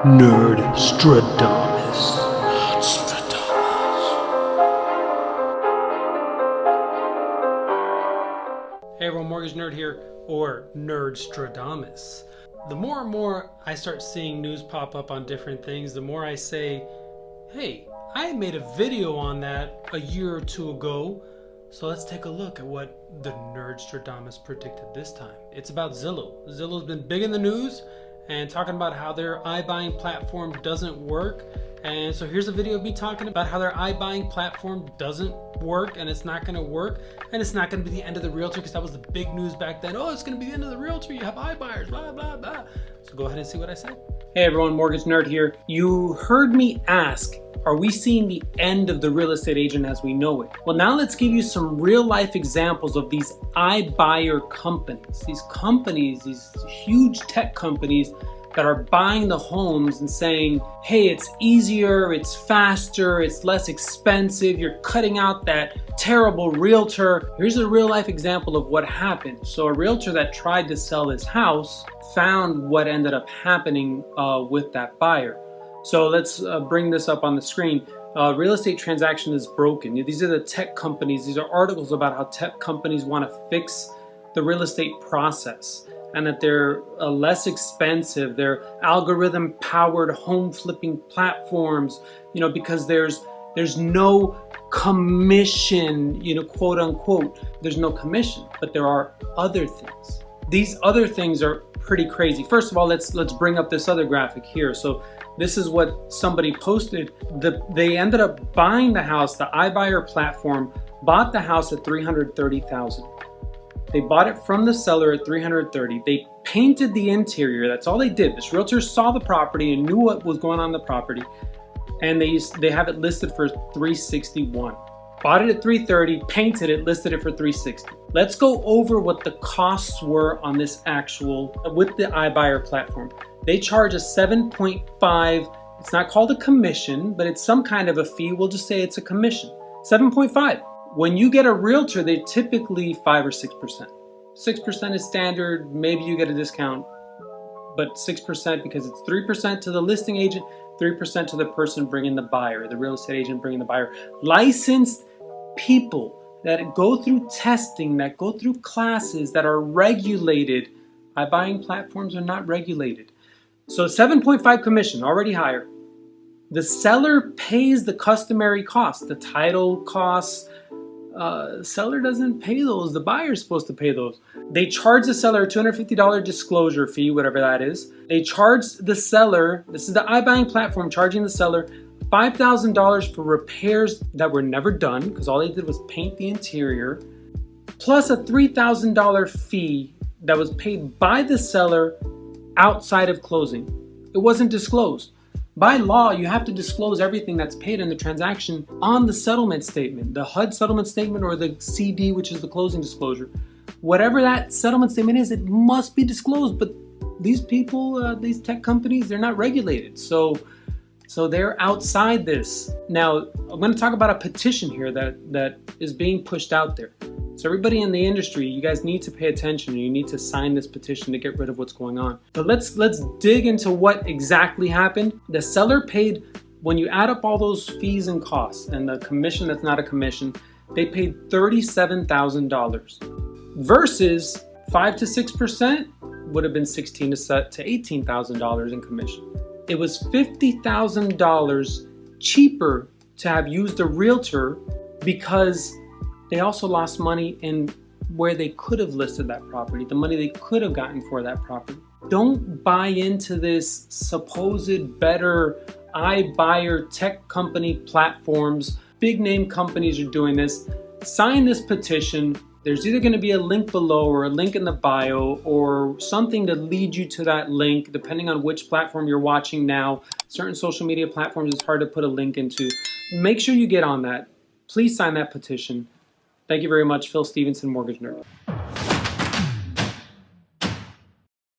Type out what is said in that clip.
NERDstradamus. Hey everyone, Mortgage Nerd here, or NERDstradamus. The more and more I start seeing news pop up on different things, the more I say, hey, I made a video on that a year or two ago, so let's take a look at what the NERDstradamus predicted this time. It's about Zillow. Zillow's been big in the news and talking about how their iBuying platform doesn't work. And so here's a video of me talking about how their iBuying platform doesn't work, and it's not going to work, and it's not going to be the end of the realtor, because that was the big news back then. Oh, it's going to be the end of the realtor. You have iBuyers, blah, blah, blah. So go ahead and see what I said. Hey everyone, Mortgage Nerd here. You heard me ask, are we seeing the end of the real estate agent as we know it? Well, now let's give you some real life examples of these iBuyer companies. These companies, these huge tech companies that are buying the homes and saying, hey, it's easier, it's faster, it's less expensive, you're cutting out that terrible realtor. Here's a real life example of what happened. So a realtor that tried to sell his house found what ended up happening with that buyer. So let's bring this up on the screen. Real estate transaction is broken. These are the tech companies. These are articles about how tech companies want to fix the real estate process, and that they're less expensive. They're algorithm-powered home flipping platforms, because there's no commission, quote unquote. There's no commission, but there are other things. These other things are pretty crazy. First of all, let's bring up this other graphic here. So this is what somebody posted. They ended up buying the house. The iBuyer platform bought the house at $330,000. They bought it from the seller at $330,000. They painted the interior. That's all they did. This realtor saw the property and knew what was going on in the property, and they have it listed for $361,000. Bought it at $330,000, painted it, listed it for $360,000. Let's go over what the costs were on this with the iBuyer platform. They charge a 7.5. It's not called a commission, but it's some kind of a fee. We'll just say it's a commission. 7.5. When you get a realtor, they typically 5 or 6%. 6% is standard. Maybe you get a discount, but 6% because it's 3% to the listing agent, 3% to the person bringing the buyer, the real estate agent bringing the buyer. Licensed people that go through testing, that go through classes, that are regulated. iBuying platforms are not regulated. So 7.5 commission, already higher. The seller pays the customary costs, the title costs. Seller doesn't pay those. The buyer is supposed to pay those. They charge the seller a $250 disclosure fee, whatever that is. They charge the seller, this is the iBuying platform charging the seller $5,000 for repairs that were never done, because all they did was paint the interior, plus a $3,000 fee that was paid by the seller outside of closing. It wasn't disclosed. By law, you have to disclose everything that's paid in the transaction on the settlement statement, the HUD settlement statement, or the CD, which is the closing disclosure. Whatever that settlement statement is, it must be disclosed. But these people, these tech companies, they're not regulated. So they're outside this. Now, I'm going to talk about a petition here that is being pushed out there. So everybody in the industry, you guys need to pay attention. You need to sign this petition to get rid of what's going on. But let's dig into what exactly happened. The seller paid, when you add up all those fees and costs and the commission that's not a commission, they paid $37,000 versus 5 to 6% would have been $16,000 to $18,000 in commission. It was $50,000 cheaper to have used a realtor, because they also lost money in where they could have listed that property, the money they could have gotten for that property. Don't buy into this supposed better iBuyer tech company platforms. Big name companies are doing this. Sign this petition. There's either going to be a link below or a link in the bio or something to lead you to that link, depending on which platform you're watching now. Certain social media platforms, it's hard to put a link into. Make sure you get on that. Please sign that petition. Thank you very much, Phil Stevenson, Mortgage Nerd.